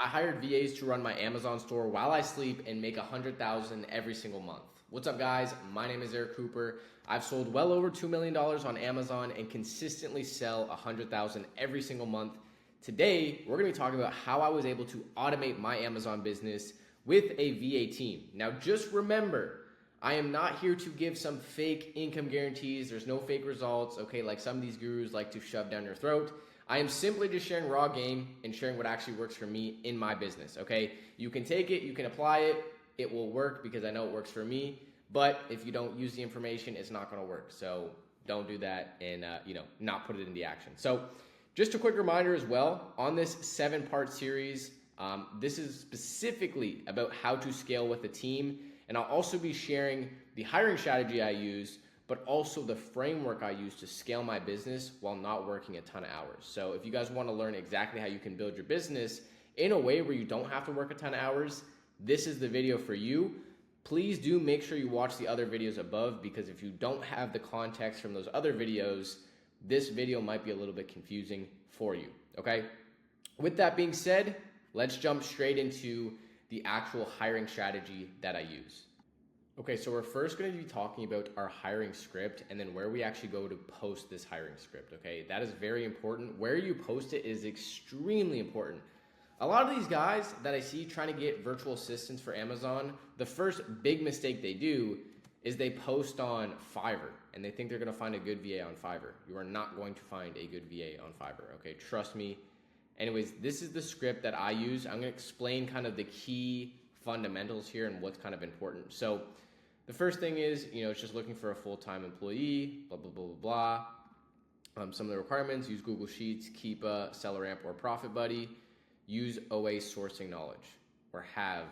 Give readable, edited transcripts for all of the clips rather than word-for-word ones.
I hired VAs to run my Amazon store while I sleep and make $100,000 every single month. What's up, guys? My name is Eric Cooper. I've sold well over $2 million on Amazon and consistently sell $100,000 every single month. Today, we're gonna be talking about how I was able to automate my Amazon business with a VA team. Now, just remember, I am not here to give some fake income guarantees. There's no fake results, okay, like some of these gurus like to shove down your throat. I am simply just sharing raw game and sharing what actually works for me in my business, okay? You can take it, you can apply it, it will work because I know it works for me, but if you don't use the information, it's not gonna work. So don't do that and not put it into action. So just a quick reminder as well, on this 7-part series, this is specifically about how to scale with a team, and I'll also be sharing the hiring strategy I use, but also the framework I use to scale my business while not working a ton of hours. So if you guys wanna learn exactly how you can build your business in a way where you don't have to work a ton of hours, this is the video for you. Please do make sure you watch the other videos above, because if you don't have the context from those other videos, this video might be a little bit confusing for you, okay? With that being said, let's jump straight into the actual hiring strategy that I use. Okay, so we're first going to be talking about our hiring script and then where we actually go to post this hiring script, okay? That is very important. Where you post it is extremely important. A lot of these guys that I see trying to get virtual assistants for Amazon, the first big mistake they do is they post on Fiverr and they think they're going to find a good VA on Fiverr. You are not going to find a good VA on Fiverr, okay? Trust me. Anyways, this is the script that I use. I'm going to explain kind of the key fundamentals here and what's kind of important. So the first thing is, it's just looking for a full-time employee, blah, blah, blah, blah, blah. Some of the requirements: use Google Sheets, Keepa, SellerAmp, or Profit Buddy. Use OA sourcing knowledge, or have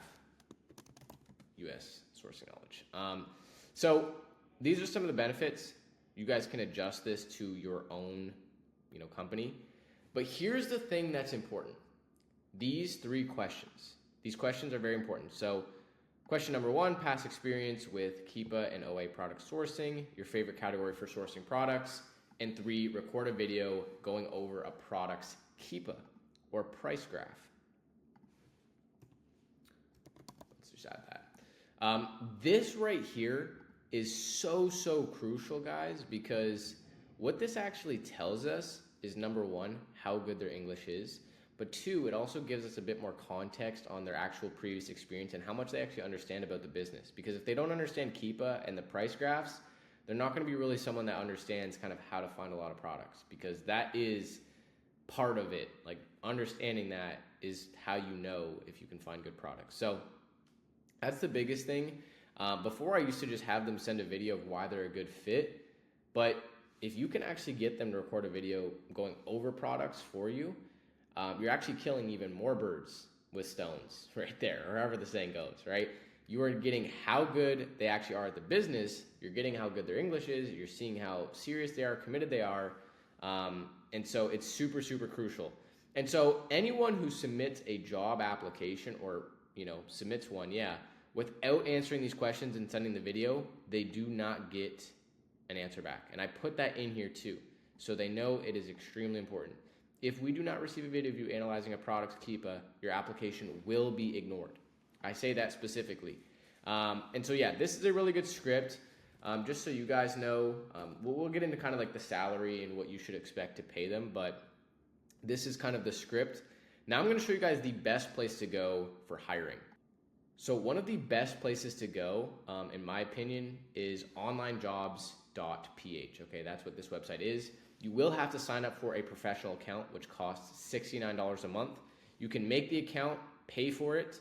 US sourcing knowledge. So these are some of the benefits. You guys can adjust this to your own, company. But here's the thing that's important. These 3 questions. These questions are very important. So question number 1, past experience with Keepa and OA product sourcing, your favorite category for sourcing products, and 3, record a video going over a product's Keepa or price graph. Let's just add that. This right here is so crucial, guys, because what this actually tells us is, number 1, how good their English is, but 2, it also gives us a bit more context on their actual previous experience and how much they actually understand about the business. Because if they don't understand Keepa and the price graphs, they're not going to be really someone that understands kind of how to find a lot of products, because that is part of it. Like, understanding that is how you know if you can find good products. So that's the biggest thing. Before, I used to just have them send a video of why they're a good fit, but if you can actually get them to record a video going over products for you, you're actually killing even more birds with stones right there, or however the saying goes, right? You are getting how good they actually are at the business, you're getting how good their English is, you're seeing how serious they are, committed they are, and so it's super crucial. And so anyone who submits a job application or, submits one, without answering these questions and sending the video, they do not get an answer back. And I put that in here too, so they know it is extremely important. If we do not receive a video of you analyzing a product's Keepa, your application will be ignored. I say that specifically. And so this is a really good script. Just so you guys know, we'll get into kind of like the salary and what you should expect to pay them, but this is kind of the script. Now I'm going to show you guys the best place to go for hiring. So one of the best places to go, in my opinion, is onlinejobs.ph. Okay, that's what this website is. You will have to sign up for a professional account, which costs $69 a month. You can make the account, pay for it,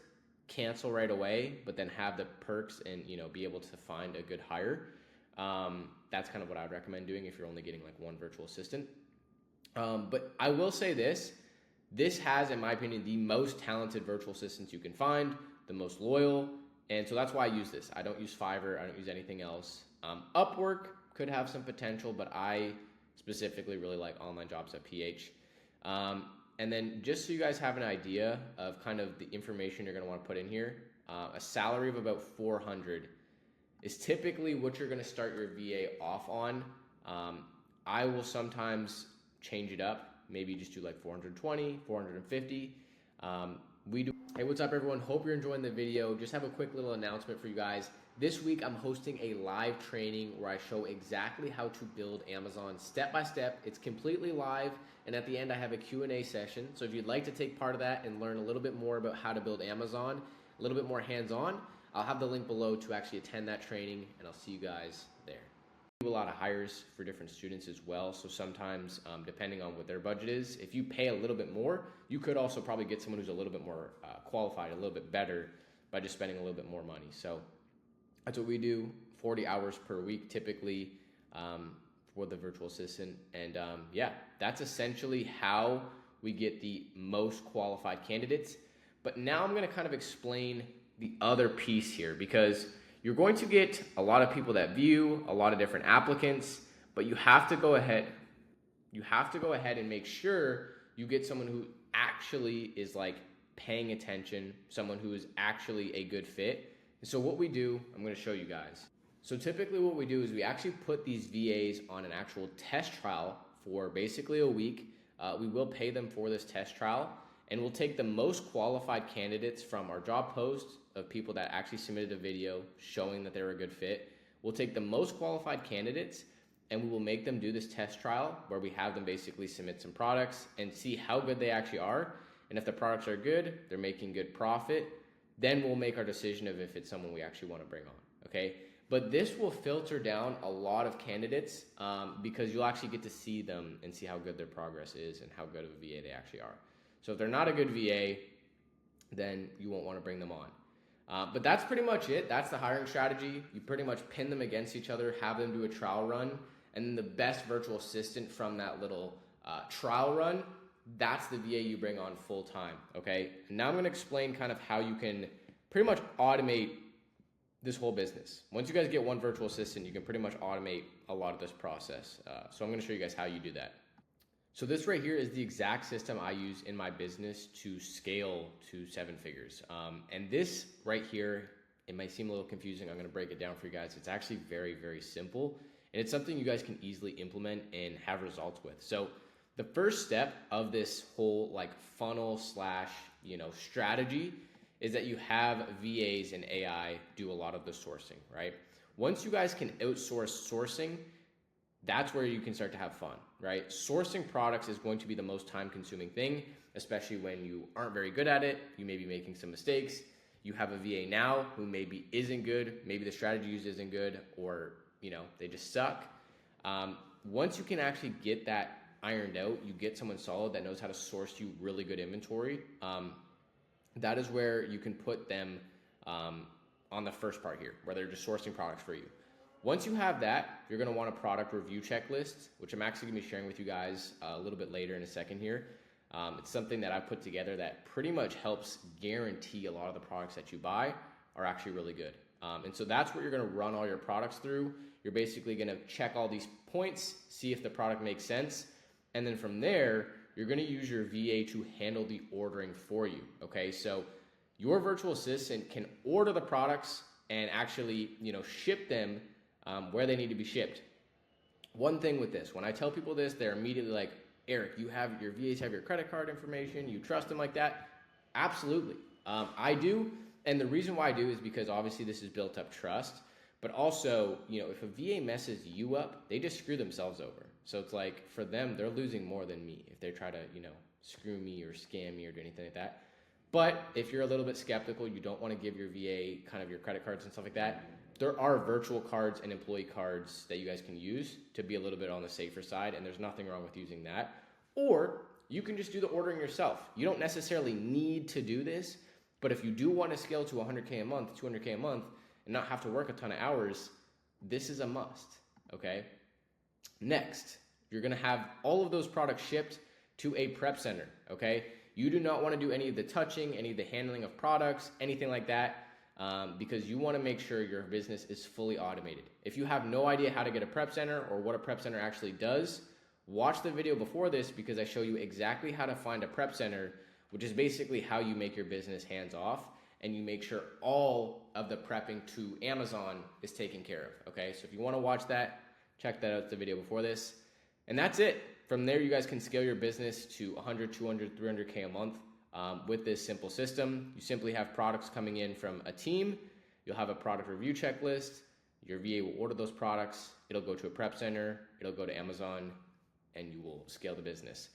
cancel right away, but then have the perks and be able to find a good hire. That's kind of what I would recommend doing if you're only getting like one virtual assistant. But I will say this has, in my opinion, the most talented virtual assistants you can find, the most loyal, and so that's why I use this. I don't use Fiverr, I don't use anything else. Upwork could have some potential, but I specifically really like onlinejobs.ph. And then just so you guys have an idea of kind of the information you're going to want to put in here, a salary of about $400 is typically what you're going to start your VA off on. I will sometimes change it up, maybe just do like 420, 450. Hey, what's up everyone? Hope you're enjoying the video. Just have a quick little announcement for you guys. This week I'm hosting a live training where I show exactly how to build Amazon step by step. It's completely live, and at the end I have a Q&A session. So if you'd like to take part of that and learn a little bit more about how to build Amazon, a little bit more hands-on, I'll have the link below to actually attend that training, and I'll see you guys there. Do a lot of hires for different students as well, so sometimes depending on what their budget is, if you pay a little bit more, you could also probably get someone who's a little bit more qualified, a little bit better by just spending a little bit more money. So that's what we do, 40 hours per week typically for the virtual assistant. And yeah, that's essentially how we get the most qualified candidates. But now I'm going to kind of explain the other piece here, because you're going to get a lot of people that view, a lot of different applicants, but you have to go ahead and make sure you get someone who actually is like paying attention, someone who is actually a good fit. And so what we do, I'm going to show you guys. So typically what we do is we actually put these VAs on an actual test trial for basically a week. We will pay them for this test trial, and we'll take the most qualified candidates from our job post of people that actually submitted a video showing that they were a good fit. We'll take the most qualified candidates and we will make them do this test trial where we have them basically submit some products and see how good they actually are. And if the products are good, they're making good profit, then we'll make our decision of if it's someone we actually want to bring on, okay? But this will filter down a lot of candidates because you'll actually get to see them and see how good their progress is and how good of a VA they actually are. So if they're not a good VA, then you won't want to bring them on. But that's pretty much it. That's the hiring strategy. You pretty much pin them against each other, have them do a trial run, and then the best virtual assistant from that little trial run, that's the VA you bring on full time, okay? And now I'm going to explain kind of how you can pretty much automate this whole business. Once you guys get one virtual assistant, you can pretty much automate a lot of this process. So I'm going to show you guys how you do that. So this right here is the exact system I use in my business to scale to 7 figures. And this right here, it might seem a little confusing. I'm going to break it down for you guys. It's actually very, very simple. And it's something you guys can easily implement and have results with. So the first step of this whole like funnel slash, strategy is that you have VAs and AI do a lot of the sourcing, right? Once you guys can outsource sourcing, that's where you can start to have fun, right? Sourcing products is going to be the most time-consuming thing, especially when you aren't very good at it. You may be making some mistakes. You have a VA now who maybe isn't good. Maybe the strategy used isn't good, or they just suck. Once you can actually get that ironed out, you get someone solid that knows how to source you really good inventory. That is where you can put them on the first part here, where they're just sourcing products for you. Once you have that, you're going to want a product review checklist, which I'm actually going to be sharing with you guys a little bit later in a second here. It's something that I put together that pretty much helps guarantee a lot of the products that you buy are actually really good. And so that's what you're going to run all your products through. You're basically going to check all these points, see if the product makes sense. And then from there, you're going to use your VA to handle the ordering for you. Okay, so your virtual assistant can order the products and actually, ship them where they need to be shipped. One thing with this, when I tell people this, they're immediately like, Eric, your VAs have your credit card information, you trust them like that? Absolutely. I do, and the reason why I do is because obviously this is built up trust, but also, if a VA messes you up, they just screw themselves over. So it's like, for them, they're losing more than me if they try to, screw me or scam me or do anything like that. But if you're a little bit skeptical, you don't want to give your VA kind of your credit cards and stuff like that, there are virtual cards and employee cards that you guys can use to be a little bit on the safer side, and there's nothing wrong with using that. Or you can just do the ordering yourself. You don't necessarily need to do this, but if you do want to scale to 100K a month, 200K a month, and not have to work a ton of hours, this is a must, okay? Next, you're going to have all of those products shipped to a prep center, okay? You do not want to do any of the touching, any of the handling of products, anything like that. Because you want to make sure your business is fully automated. If you have no idea how to get a prep center or what a prep center actually does, watch the video before this because I show you exactly how to find a prep center, which is basically how you make your business hands off and you make sure all of the prepping to Amazon is taken care of, okay? So if you want to watch that, check that out, the video before this. And that's it. From there, you guys can scale your business to 100, 200, 300K a month. with this simple system. You simply have products coming in from a team. You'll have a product review checklist. Your VA will order those products. It'll go to a prep center. It'll go to Amazon, and you will scale the business.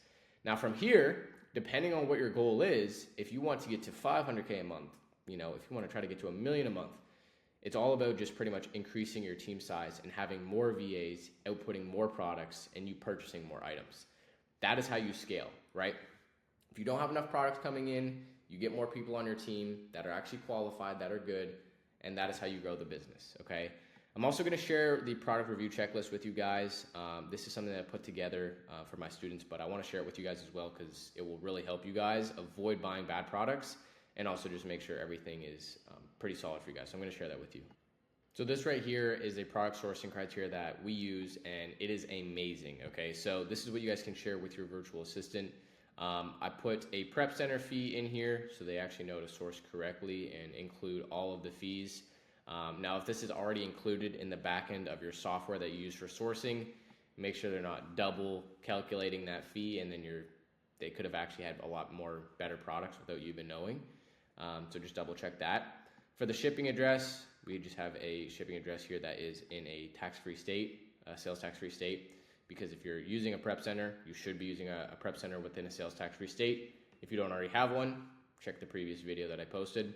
Now from here, depending on what your goal is, if you want to get to 500K a month, if you want to try to get to $1 million a month, it's all about just pretty much increasing your team size and having more VAs, outputting more products, and you purchasing more items. That is how you scale, right? If you don't have enough products coming in, you get more people on your team that are actually qualified, that are good, and that is how you grow the business, okay? I'm also going to share the product review checklist with you guys. This is something that I put together for my students, but I want to share it with you guys as well because it will really help you guys avoid buying bad products and also just make sure everything is pretty solid for you guys. So I'm going to share that with you. So this right here is a product sourcing criteria that we use, and it is amazing, okay? So this is what you guys can share with your virtual assistant. I put a prep center fee in here so they actually know to source correctly and include all of the fees. Now, if this is already included in the back end of your software that you use for sourcing, make sure they're not double calculating that fee, and then they could have actually had a lot more better products without you even knowing. So just double check that. For the shipping address, we just have a shipping address here that is in a tax-free state, a sales tax-free state, because if you're using a prep center, you should be using a prep center within a sales tax-free state. If you don't already have one, check the previous video that I posted.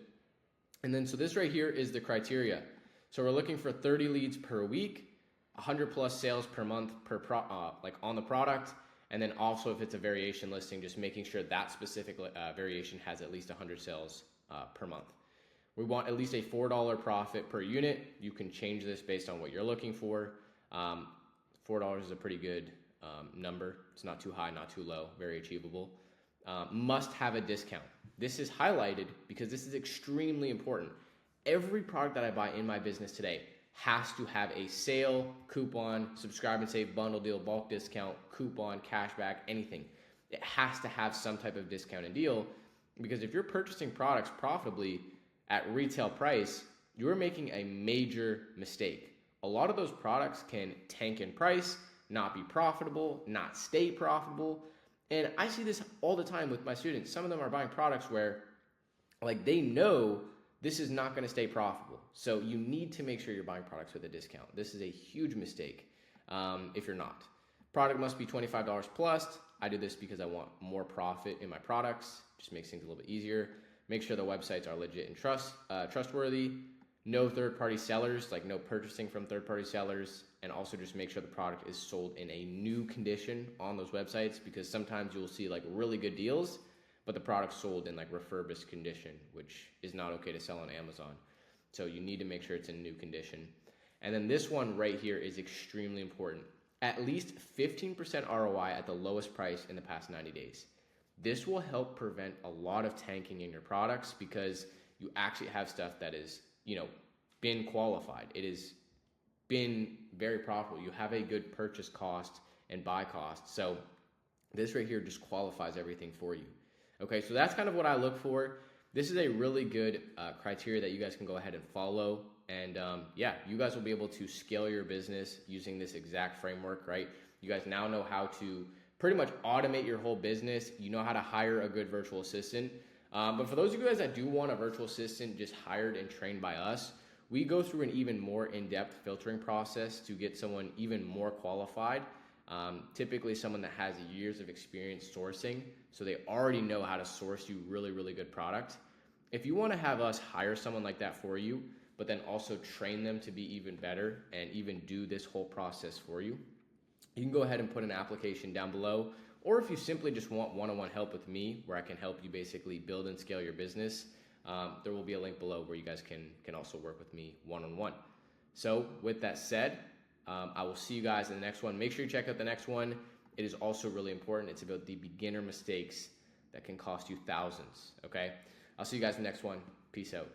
And then, so this right here is the criteria. So we're looking for 30 leads per week, 100 plus sales per month on the product. And then also if it's a variation listing, just making sure that specific variation has at least 100 sales per month. We want at least a $4 profit per unit. You can change this based on what you're looking for. $4 is a pretty good number. It's not too high, not too low, very achievable. Must have a discount. This is highlighted because this is extremely important. Every product that I buy in my business today has to have a sale, coupon, subscribe and save, bundle deal, bulk discount, coupon, cashback, anything. It has to have some type of discount and deal, because if you're purchasing products profitably at retail price, you're making a major mistake. A lot of those products can tank in price, not be profitable, not stay profitable. And I see this all the time with my students. Some of them are buying products where they know this is not going to stay profitable. So you need to make sure you're buying products with a discount. This is a huge mistake if you're not. Product must be $25 plus. I do this because I want more profit in my products. Just makes things a little bit easier. Make sure the websites are legit and trustworthy. No third-party sellers, no purchasing from third-party sellers, and also just make sure the product is sold in a new condition on those websites, because sometimes you'll see really good deals, but the product's sold in refurbished condition, which is not okay to sell on Amazon. So you need to make sure it's in new condition. And then this one right here is extremely important. At least 15% ROI at the lowest price in the past 90 days. This will help prevent a lot of tanking in your products, because you actually have stuff that is been qualified. It has been very profitable. You have a good purchase cost and buy cost. So this right here just qualifies everything for you. Okay, so that's kind of what I look for. This is a really good criteria that you guys can go ahead and follow. And you guys will be able to scale your business using this exact framework, right? You guys now know how to pretty much automate your whole business. You know how to hire a good virtual assistant. But for those of you guys that do want a virtual assistant just hired and trained by us, we go through an even more in-depth filtering process to get someone even more qualified. Typically someone that has years of experience sourcing, so they already know how to source you really, really good product. If you want to have us hire someone like that for you, but then also train them to be even better and even do this whole process for you, you can go ahead and put an application down below. Or if you simply just want one-on-one help with me, where I can help you basically build and scale your business, there will be a link below where you guys can also work with me one-on-one. So with that said, I will see you guys in the next one. Make sure you check out the next one. It is also really important. It's about the beginner mistakes that can cost you thousands, okay? I'll see you guys in the next one. Peace out.